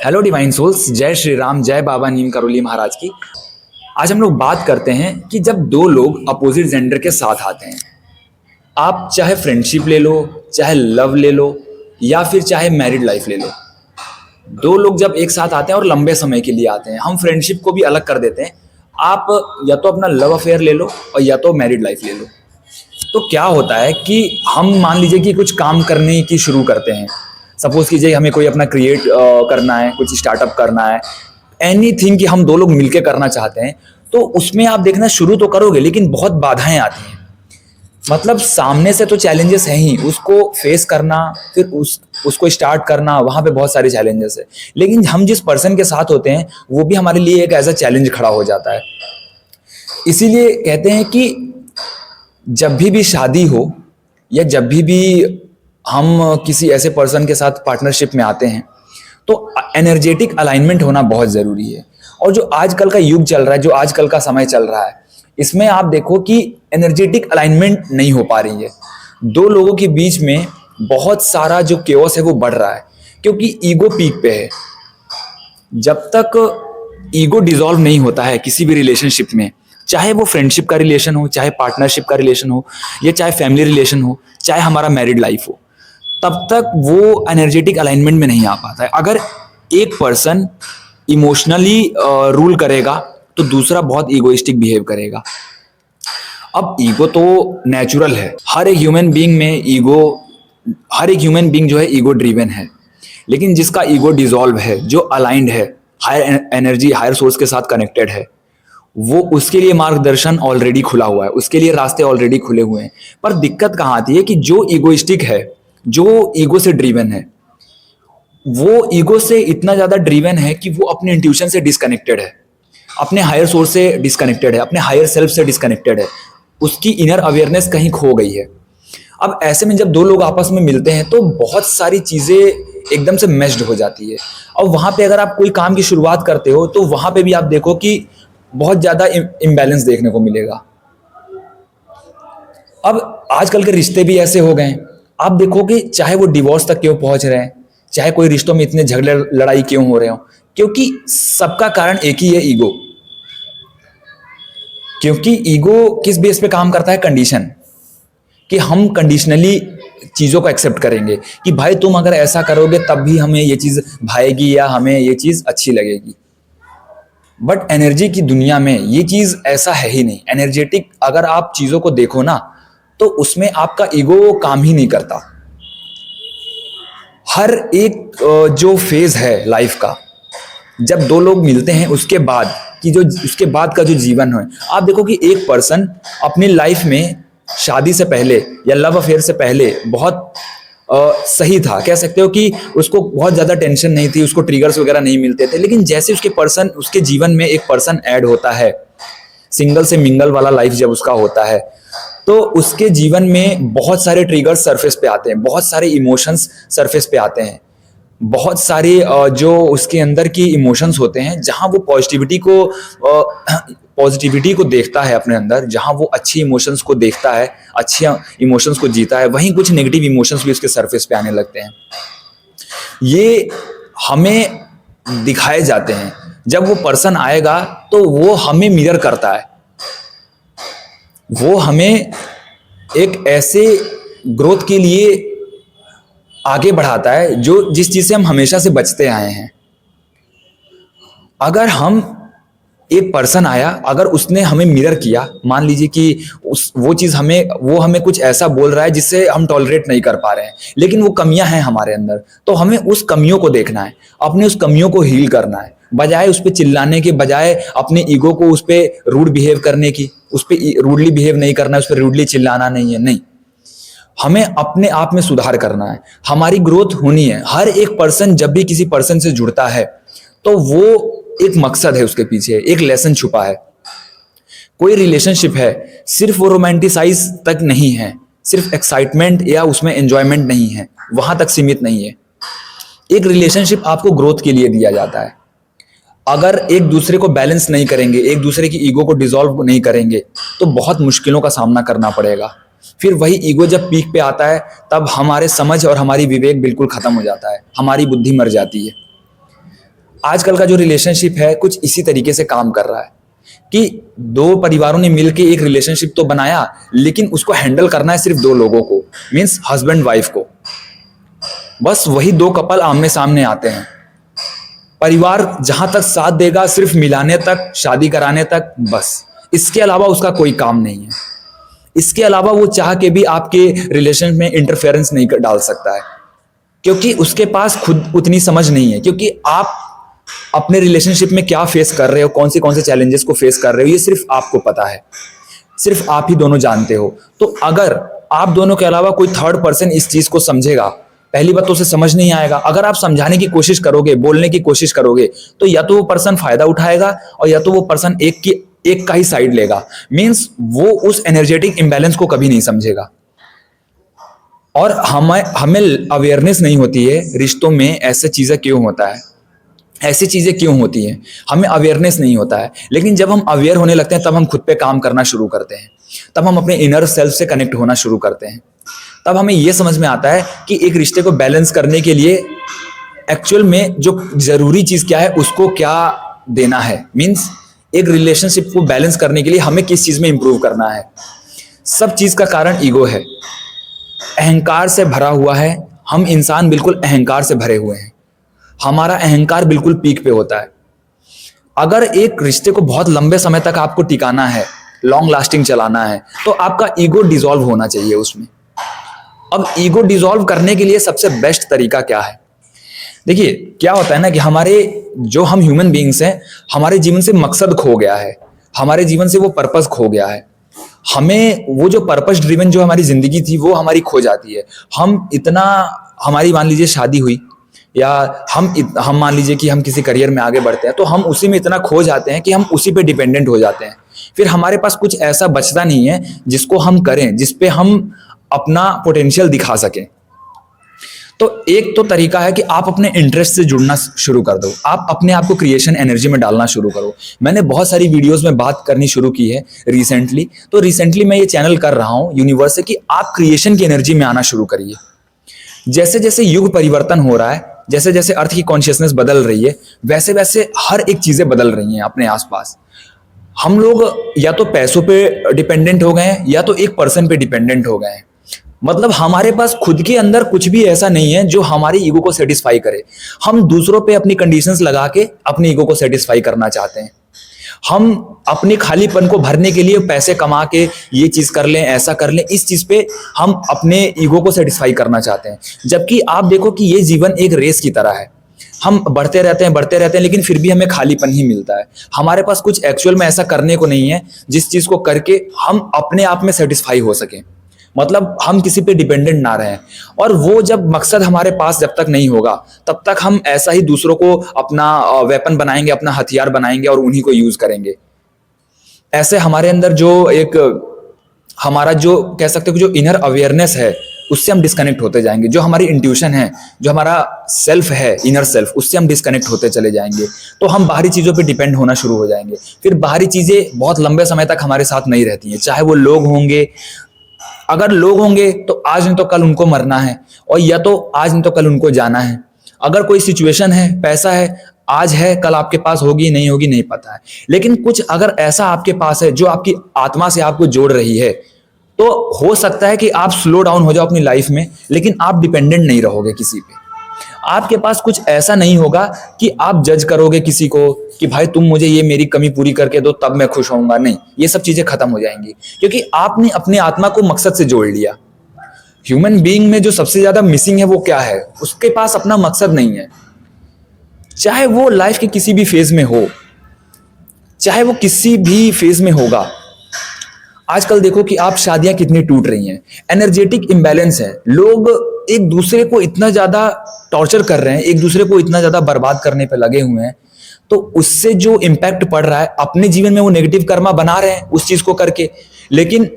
Hello divine souls, जय श्री राम, जय बाबा नीम करोली महाराज की। आज हम लोग बात करते हैं कि जब दो लोग अपोजिट जेंडर के साथ आते हैं, आप चाहे फ्रेंडशिप ले लो, चाहे लव ले लो, या फिर चाहे मैरिड लाइफ ले लो। दो लोग जब एक साथ आते हैं और लंबे समय के लिए आते हैं, हम फ्रेंडशिप को भी अलग कर देते हैं। आप या तो अपना लव अफेयर ले लो और या तो मैरिड लाइफ ले लो। तो क्या होता है कि हम मान लीजिए कि कुछ काम करने की शुरू करते हैं। सपोज कीजिए हमें कोई अपना क्रिएट करना है, कुछ स्टार्टअप करना है, एनीथिंग कि हम दो लोग मिलके करना चाहते हैं। तो उसमें आप देखना शुरू तो करोगे, लेकिन बहुत बाधाएं आती हैं। मतलब सामने से तो चैलेंजेस हैं ही, उसको फेस करना, फिर उसको स्टार्ट करना, वहां पे बहुत सारे चैलेंजेस है। लेकिन हम जिस पर्सन के साथ होते हैं वो भी हमारे लिए एक ऐसा चैलेंज खड़ा हो जाता है। इसीलिए कहते हैं कि जब भी शादी हो या जब भी हम किसी ऐसे पर्सन के साथ पार्टनरशिप में आते हैं तो एनर्जेटिक अलाइनमेंट होना बहुत ज़रूरी है। और जो आजकल का युग चल रहा है, जो आजकल का समय चल रहा है, इसमें आप देखो कि एनर्जेटिक अलाइनमेंट नहीं हो पा रही है। दो लोगों के बीच में बहुत सारा जो केओस है वो बढ़ रहा है, क्योंकि ईगो पीक पे है। जब तक ईगो डिसॉल्व नहीं होता है किसी भी रिलेशनशिप में, चाहे वो फ्रेंडशिप का रिलेशन हो, चाहे पार्टनरशिप का रिलेशन हो, या चाहे फैमिली रिलेशन हो, चाहे हमारा मैरिड लाइफ हो, तब तक वो एनर्जेटिक अलाइनमेंट में नहीं आ पाता है। अगर एक पर्सन इमोशनली रूल करेगा तो दूसरा बहुत ईगोइस्टिक बिहेव करेगा। अब ईगो तो नेचुरल है, हर एक ह्यूमन बीइंग में ईगो, हर एक ह्यूमन बीइंग जो है ईगो ड्रिवन है। लेकिन जिसका ईगो डिसॉल्व है, जो अलाइंड है, हायर एनर्जी, हायर सोर्स के साथ कनेक्टेड है, वो उसके लिए मार्गदर्शन ऑलरेडी खुला हुआ है, उसके लिए रास्ते ऑलरेडी खुले हुए हैं। पर दिक्कत कहाँ आती है कि जो ईगोइस्टिक है, जो ईगो से ड्रिवन है, वो ईगो से इतना ज्यादा ड्रिवन है कि वो अपने इंट्यूशन से डिस्कनेक्टेड है, अपने हायर सोर्स से डिस्कनेक्टेड है, अपने हायर सेल्फ से डिस्कनेक्टेड है। उसकी इनर अवेयरनेस कहीं खो गई है। अब ऐसे में जब दो लोग आपस में मिलते हैं तो बहुत सारी चीजें एकदम से मैच्ड हो जाती है। और वहां पे अगर आप कोई काम की शुरुआत करते हो तो वहां पे भी आप देखो कि बहुत ज्यादा इम्बैलेंस देखने को मिलेगा। अब आजकल के रिश्ते भी ऐसे हो गए, आप देखो कि चाहे वो डिवोर्स तक क्यों पहुंच रहे हैं, चाहे कोई रिश्तों में इतने झगड़े लड़ाई क्यों हो रहे हो, क्योंकि सबका कारण एक ही है, ईगो। क्योंकि ईगो किस बेस पे काम करता है? कंडीशन, कि हम कंडीशनली चीजों को एक्सेप्ट करेंगे कि भाई तुम अगर ऐसा करोगे तब भी हमें ये चीज भाएगी या हमें ये चीज अच्छी लगेगी। बट एनर्जी की दुनिया में ये चीज ऐसा है ही नहीं। एनर्जेटिक अगर आप चीजों को देखो ना, तो उसमें आपका ईगो काम ही नहीं करता। हर एक जो फेज है लाइफ का, जब दो लोग मिलते हैं उसके बाद कि जो उसके बाद का जो जीवन है, आप देखो कि एक पर्सन अपनी लाइफ में शादी से पहले या लव अफेयर से पहले बहुत सही था, कह सकते हो कि उसको बहुत ज्यादा टेंशन नहीं थी, उसको ट्रिगर्स वगैरह नहीं मिलते थे। लेकिन जैसे उसके जीवन में एक पर्सन ऐड होता है, सिंगल से मिंगल वाला लाइफ जब उसका होता है, तो उसके जीवन में बहुत सारे ट्रिगर्स सरफेस पे आते हैं, बहुत सारे इमोशंस सरफेस पे आते हैं, बहुत सारे जो उसके अंदर की इमोशंस होते हैं, जहां वो पॉजिटिविटी को देखता है अपने अंदर, जहां वो अच्छी इमोशंस को देखता है, अच्छी इमोशंस को जीता है, वहीं कुछ नेगेटिव इमोशंस भी उसके सरफेस पे आने लगते हैं। ये हमें दिखाए जाते हैं। जब वो पर्सन आएगा तो वो हमें मिरर करता है, वो हमें एक ऐसे ग्रोथ के लिए आगे बढ़ाता है जो जिस चीज से हम हमेशा से बचते आए हैं। अगर हम एक पर्सन आया, अगर उसने हमें मिरर किया, मान लीजिए कि वो हमें कुछ ऐसा बोल रहा है जिससे हम टॉलरेट नहीं कर पा रहे हैं, लेकिन वो कमियां हैं हमारे अंदर, तो हमें उस कमियों को देखना है, अपने उस कमियों को हील करना है। बजाय उस पर चिल्लाने के, बजाय अपने ईगो को उस पर रूड बिहेव करने की, उस पर रूडली बिहेव नहीं करना है, उस पर रूडली चिल्लाना नहीं है। नहीं, हमें अपने आप में सुधार करना है, हमारी ग्रोथ होनी है। हर एक पर्सन जब भी किसी पर्सन से जुड़ता है तो वो एक मकसद है, उसके पीछे एक लेसन छुपा है। कोई रिलेशनशिप है सिर्फ वो रोमांटिसाइज तक नहीं है, सिर्फ एक्साइटमेंट या उसमें एंजॉयमेंट नहीं है, वहां तक सीमित नहीं है। एक रिलेशनशिप आपको ग्रोथ के लिए दिया जाता है। अगर एक दूसरे को बैलेंस नहीं करेंगे, एक दूसरे की ईगो को डिसॉल्व नहीं करेंगे, तो बहुत मुश्किलों का सामना करना पड़ेगा। फिर वही ईगो जब पीक पे आता है, तब हमारे समझ और हमारी विवेक बिल्कुल खत्म हो जाता है, हमारी बुद्धि मर जाती है। आजकल का जो रिलेशनशिप है कुछ इसी तरीके से काम कर रहा है कि दो परिवारों ने मिलकर एक रिलेशनशिप तो बनाया, लेकिन उसको हैंडल करना है सिर्फ दो लोगों को, मीन्स हस्बैंड वाइफ को। बस वही दो कपल आमने सामने आते हैं। परिवार जहां तक साथ देगा सिर्फ मिलाने तक, शादी कराने तक, बस इसके अलावा उसका कोई काम नहीं है। इसके अलावा वो चाह के भी आपके रिलेशन में इंटरफेरेंस नहीं डाल सकता है, क्योंकि उसके पास खुद उतनी समझ नहीं है। क्योंकि आप अपने रिलेशनशिप में क्या फेस कर रहे हो, कौन से चैलेंजेस को फेस कर रहे हो, ये सिर्फ आपको पता है, सिर्फ आप ही दोनों जानते हो। तो अगर आप दोनों के अलावा कोई थर्ड पर्सन इस चीज को समझेगा, पहली बात तो उसे समझ नहीं आएगा। अगर आप समझाने की कोशिश करोगे, बोलने की कोशिश करोगे, तो या तो वो पर्सन फायदा उठाएगा और या तो वो पर्सन एक का ही साइड लेगा। मीन्स वो उस एनर्जेटिक इंबैलेंस को कभी नहीं समझेगा। और हमें अवेयरनेस नहीं होती है रिश्तों में ऐसे चीजें क्यों होता है, ऐसी चीजें क्यों होती हैं, हमें अवेयरनेस नहीं होता है। लेकिन जब हम अवेयर होने लगते हैं तब हम खुद पे काम करना शुरू करते हैं, तब हम अपने इनर सेल्फ से कनेक्ट होना शुरू करते हैं। तब हमें यह समझ में आता है कि एक रिश्ते को बैलेंस करने के लिए एक्चुअल में जो जरूरी चीज क्या है, उसको क्या देना है। मीन्स एक रिलेशनशिप को बैलेंस करने के लिए हमें किस चीज में इंप्रूव करना है। सब चीज का कारण ईगो है, अहंकार से भरा हुआ है। हम इंसान बिल्कुल अहंकार से भरे हुए हैं, हमारा अहंकार बिल्कुल पीक पे होता है। अगर एक रिश्ते को बहुत लंबे समय तक आपको टिकाना है, लॉन्ग लास्टिंग चलाना है, तो आपका ईगो डिसॉल्व होना चाहिए उसमें। अब ईगो डिसॉल्व करने के लिए सबसे बेस्ट तरीका क्या है? देखिए क्या होता है ना कि हम ह्यूमन बीइंग्स हैं, हमारे जीवन से मकसद खो गया है, हमारे जीवन से वो पर्पस खो गया है। हमें वो जो पर्पस ड्रिवन जो हमारी जिंदगी थी वो हमारी खो जाती है। हमारी मान लीजिए शादी हुई, या हम मान लीजिए कि हम किसी करियर में आगे बढ़ते हैं, तो हम उसी में इतना खो जाते हैं कि हम उसी पे डिपेंडेंट हो जाते हैं। फिर हमारे पास कुछ ऐसा बचता नहीं है जिसको हम करें, जिसपे हम अपना पोटेंशियल दिखा सकें। तो एक तो तरीका है कि आप अपने इंटरेस्ट से जुड़ना शुरू कर दो, आप अपने आप को क्रिएशन एनर्जी में डालना शुरू करो। मैंने बहुत सारी वीडियोस में बात करनी शुरू की है रिसेंटली मैं ये चैनल कर रहा हूँ यूनिवर्स से, कि आप क्रिएशन की एनर्जी में आना शुरू करिए। जैसे जैसे युग परिवर्तन हो रहा है, जैसे जैसे अर्थ की कॉन्शियसनेस बदल रही है, वैसे वैसे हर एक चीजें बदल रही हैं अपने आसपास। हम लोग या तो पैसों पे डिपेंडेंट हो गए हैं, या तो एक पर्सन पे डिपेंडेंट हो गए हैं। मतलब हमारे पास खुद के अंदर कुछ भी ऐसा नहीं है जो हमारी ईगो को सेटिस्फाई करे। हम दूसरों पे अपनी कंडीशंस लगा के अपनी ईगो को सेटिस्फाई करना चाहते हैं। हम अपने खालीपन को भरने के लिए पैसे कमा के ये चीज कर लें, ऐसा कर लें, इस चीज पे हम अपने ईगो को सेटिस्फाई करना चाहते हैं। जबकि आप देखो कि ये जीवन एक रेस की तरह है, हम बढ़ते रहते हैं, लेकिन फिर भी हमें खालीपन ही मिलता है। हमारे पास कुछ एक्चुअल में ऐसा करने को नहीं है जिस चीज को करके हम अपने आप में सेटिस्फाई हो सके। मतलब हम किसी पे डिपेंडेंट ना रहें। और वो जब मकसद हमारे पास जब तक नहीं होगा, तब तक हम ऐसा ही दूसरों को अपना वेपन बनाएंगे, अपना हथियार बनाएंगे और उन्हीं को यूज करेंगे। ऐसे हमारे अंदर हमारा जो कह सकते हो जो इनर अवेयरनेस है, उससे हम डिस्कनेक्ट होते जाएंगे। जो हमारी इंट्यूशन है, जो हमारा सेल्फ है, इनर सेल्फ, उससे हम डिस्कनेक्ट होते चले जाएंगे। तो हम बाहरी चीजों पे डिपेंड होना शुरू हो जाएंगे। फिर बाहरी चीजें बहुत लंबे समय तक हमारे साथ नहीं रहती हैं। चाहे वो लोग होंगे, अगर लोग होंगे तो आज नहीं तो कल उनको मरना है, और या तो आज नहीं तो कल उनको जाना है। अगर कोई सिचुएशन है, पैसा है, आज है कल आपके पास होगी नहीं होगी नहीं पता है। लेकिन कुछ अगर ऐसा आपके पास है जो आपकी आत्मा से आपको जोड़ रही है, तो हो सकता है कि आप स्लो डाउन हो जाओ अपनी लाइफ में, लेकिन आप डिपेंडेंट नहीं रहोगे किसी पे। आपके पास कुछ ऐसा नहीं होगा कि आप जज करोगे किसी को कि भाई तुम मुझे ये मेरी कमी पूरी करके दो तब मैं खुश होऊंगा। नहीं, ये सब चीजें खत्म हो जाएंगी, क्योंकि आपने अपनी आत्मा को मकसद से जोड़ लिया। ह्यूमन बीइंग में जो सबसे ज्यादा मिसिंग है वो क्या है? उसके पास अपना मकसद नहीं है। चाहे वो लाइफ के किसी भी फेज में हो, चाहे वो किसी भी फेज में होगा। आजकल देखो कि आप शादियां कितनी टूट रही हैं, एनर्जेटिक इंबैलेंस है। लोग एक दूसरे को इतना ज्यादा टॉर्चर कर रहे हैं, एक दूसरे को इतना ज्यादा बर्बाद करने पे लगे हुए हैं, तो उससे जो इम्पैक्ट पड़ रहा है अपने जीवन में, वो नेगेटिव कर्मा बना रहे हैं उस चीज को करके। लेकिन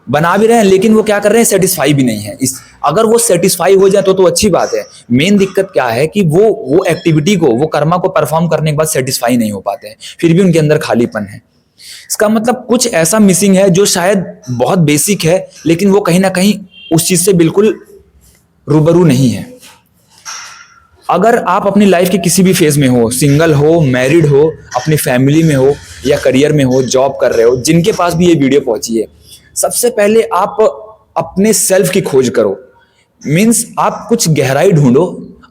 बना भी रहे हैं, लेकिन वो क्या कर रहे हैं, सेटिस्फाई भी नहीं है। अगर वो सेटिस्फाई हो जाए तो अच्छी बात है। मेन दिक्कत क्या है कि वो एक्टिविटी को, वो कर्मा को परफॉर्म करने के बाद सेटिस्फाई नहीं हो पाते हैं, फिर भी उनके अंदर खालीपन है। इसका मतलब कुछ ऐसा मिसिंग है जो शायद बहुत बेसिक है, लेकिन वो कहीं ना कहीं उस चीज से बिल्कुल रूबरू नहीं है। अगर आप अपनी लाइफ के किसी भी फेज में हो, सिंगल हो, मैरिड हो, अपनी फैमिली में हो या करियर में हो, जॉब कर रहे हो, जिनके पास भी ये वीडियो पहुंची है, सबसे पहले आप अपने सेल्फ की खोज करो। मीन्स आप कुछ गहराई ढूंढो,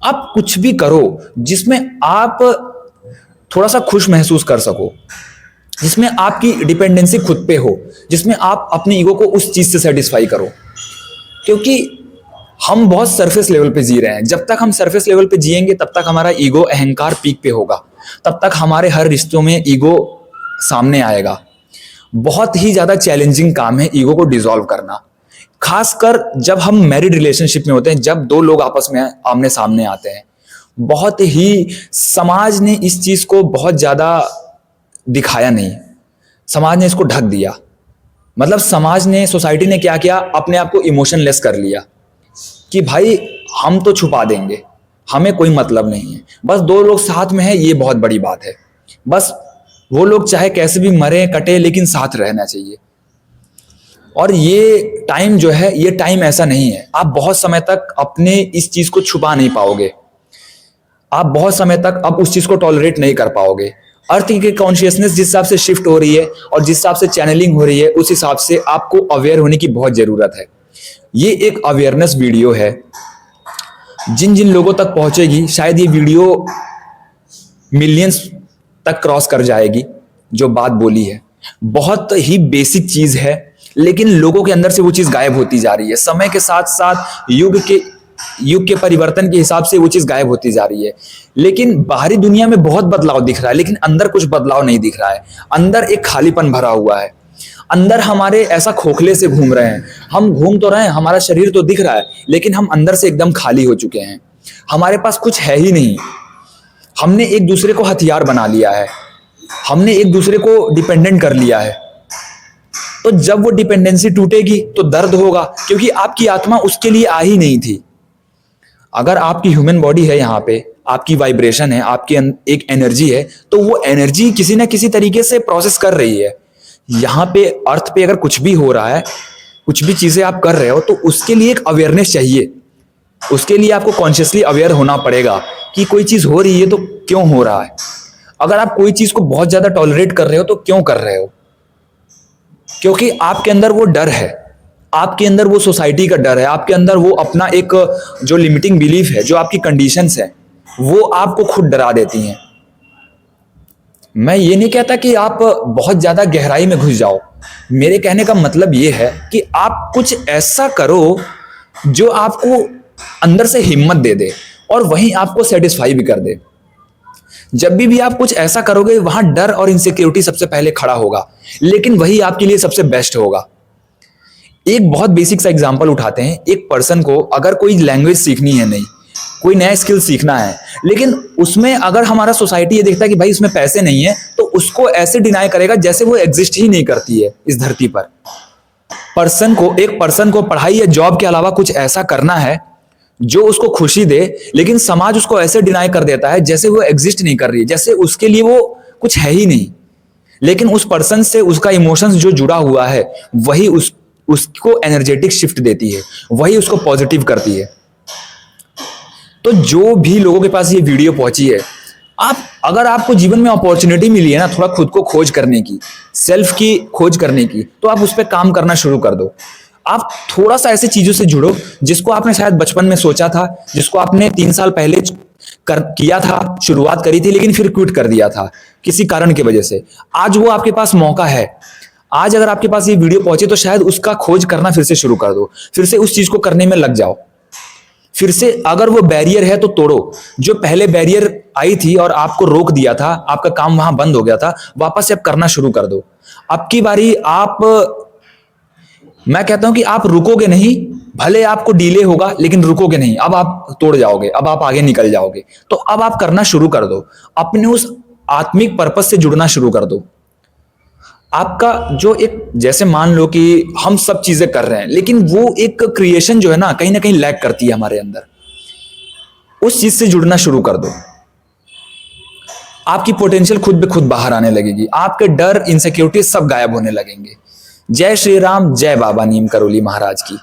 आप कुछ भी करो जिसमें आप थोड़ा सा खुश महसूस कर सको, जिसमें आपकी डिपेंडेंसी खुद पे हो, जिसमें आप अपनी ईगो को उस चीज से सेटिस्फाई करो। क्योंकि हम बहुत सरफेस लेवल पे जी रहे हैं। जब तक हम सरफेस लेवल पे जिएंगे तब तक हमारा ईगो, अहंकार पीक पे होगा, तब तक हमारे हर रिश्तों में ईगो सामने आएगा। बहुत ही ज्यादा चैलेंजिंग काम है ईगो को डिसॉल्व करना, खासकर जब हम मैरिड रिलेशनशिप में होते हैं, जब दो लोग आपस में आमने सामने आते हैं। बहुत ही समाज ने इस चीज को बहुत ज्यादा दिखाया नहीं, समाज ने इसको ढक दिया। मतलब समाज ने, सोसाइटी ने क्या किया, अपने आप को इमोशनलेस कर लिया कि भाई हम तो छुपा देंगे, हमें कोई मतलब नहीं है, बस दो लोग साथ में है, ये बहुत बड़ी बात है। बस वो लोग चाहे कैसे भी मरे कटे, लेकिन साथ रहना चाहिए। और ये टाइम जो है, ये टाइम ऐसा नहीं है। आप बहुत समय तक अपने इस चीज को छुपा नहीं पाओगे, आप बहुत समय तक अब उस चीज को टॉलरेट नहीं कर पाओगे। अर्थ की कॉन्शियसनेस जिस हिसाब से शिफ्ट हो रही है और जिस हिसाब से चैनलिंग हो रही है, उस हिसाब से आपको अवेयर होने की बहुत जरूरत है। ये एक अवेयरनेस वीडियो है, जिन जिन लोगों तक पहुंचेगी शायद ये वीडियो मिलियंस तक क्रॉस कर जाएगी। जो बात बोली है बहुत ही बेसिक चीज है, लेकिन लोगों के अंदर से वो चीज गायब होती जा रही है। समय के साथ साथ युग के परिवर्तन के हिसाब से वो चीज गायब होती जा रही है। लेकिन बाहरी दुनिया में बहुत बदलाव दिख रहा है, लेकिन अंदर कुछ बदलाव नहीं दिख रहा है। अंदर एक खालीपन भरा हुआ है, अंदर हमारे ऐसा खोखले से घूम रहे हैं। हम घूम तो रहे हैं, हमारा शरीर तो दिख रहा है, लेकिन हम अंदर से एकदम खाली हो चुके हैं। हमारे पास कुछ है ही नहीं। हमने एक दूसरे को हथियार बना लिया है, हमने एक दूसरे को डिपेंडेंट कर लिया है। तो जब वो डिपेंडेंसी टूटेगी तो दर्द होगा, क्योंकि आपकी आत्मा उसके लिए आ ही नहीं थी। अगर आपकी ह्यूमन बॉडी है, यहाँ पे आपकी वाइब्रेशन है, आपकी एक एनर्जी है, तो वो एनर्जी किसी ना किसी तरीके से प्रोसेस कर रही है। यहाँ पे अर्थ पे अगर कुछ भी हो रहा है, कुछ भी चीजें आप कर रहे हो, तो उसके लिए एक अवेयरनेस चाहिए। उसके लिए आपको कॉन्शियसली अवेयर होना पड़ेगा कि कोई चीज हो रही है तो क्यों हो रहा है। अगर आप कोई चीज को बहुत ज्यादा टॉलरेट कर रहे हो तो क्यों कर रहे हो? क्योंकि आपके अंदर वो डर है, आपके अंदर वो सोसाइटी का डर है, आपके अंदर वो अपना एक जो लिमिटिंग बिलीफ है, जो आपकी कंडीशंस है, वो आपको खुद डरा देती हैं। मैं ये नहीं कहता कि आप बहुत ज्यादा गहराई में घुस जाओ। मेरे कहने का मतलब ये है कि आप कुछ ऐसा करो जो आपको अंदर से हिम्मत दे दे और वहीं आपको सेटिस्फाई भी कर दे। जब भी आप कुछ ऐसा करोगे, वहां डर और इनसिक्योरिटी सबसे पहले खड़ा होगा, लेकिन वही आपके लिए सबसे बेस्ट होगा। एक बहुत बेसिक सा एग्जांपल उठाते हैं। एक पर्सन को अगर कोई लैंग्वेज सीखनी है, नहीं कोई नया स्किल सीखना है, लेकिन उसमें अगर हमारा सोसाइटी ये देखता है कि भाई इसमें पैसे नहीं है, तो उसको ऐसे डिनाई करेगा जैसे वो एग्जिस्ट ही नहीं करती है इस धरती पर। एक पर्सन को पढ़ाई या जॉब के अलावा कुछ ऐसा करना है जो उसको खुशी दे, लेकिन समाज उसको ऐसे डिनाई कर देता है जैसे वो एग्जिस्ट नहीं कर रही है, जैसे उसके लिए वो कुछ है ही नहीं। लेकिन उस पर्सन से उसका इमोशंस जो जुड़ा हुआ है, वही उसको एनर्जेटिक शिफ्ट देती है, वही उसको पॉजिटिव करती है। तो जो भी लोगों के पास ये वीडियो पहुंची है, अगर आपको जीवन में अपॉर्चुनिटी मिली है ना, थोड़ा खुद को खोज करने की, सेल्फ की खोज करने की, तो आप उस पर काम करना शुरू कर दो। आप थोड़ा सा ऐसे चीजों से जुड़ो जिसको आपने शायद बचपन में सोचा था, जिसको आपने 3 साल पहले किया था, शुरुआत करी थी, लेकिन फिर क्विट कर दिया था किसी कारण की वजह से। आज वो आपके पास मौका है। आज अगर आपके पास ये वीडियो पहुंचे तो शायद उसका खोज करना फिर से शुरू कर दो, फिर से उस चीज को करने में लग जाओ। फिर से अगर वो बैरियर है तो तोड़ो। जो पहले बैरियर आई थी और आपको रोक दिया था, आपका काम वहां बंद हो गया था, वापस से अब करना शुरू कर दो। अब की बारी मैं कहता हूं कि आप रुकोगे नहीं, भले आपको डिले होगा, लेकिन रुकोगे नहीं। अब आप तोड़ जाओगे, अब आप आगे निकल जाओगे। तो अब आप करना शुरू कर दो, अपने उस आत्मिक पर्पस से जुड़ना शुरू कर दो। आपका जो एक, जैसे मान लो कि हम सब चीजें कर रहे हैं, लेकिन वो एक क्रिएशन जो है ना कहीं लैग करती है हमारे अंदर। उस चीज से जुड़ना शुरू कर दो, आपकी पोटेंशियल खुद ब खुद बाहर आने लगेगी, आपके डर, इनसिक्योरिटी सब गायब होने लगेंगे। जय श्री राम, जय बाबा नीम करोली महाराज की।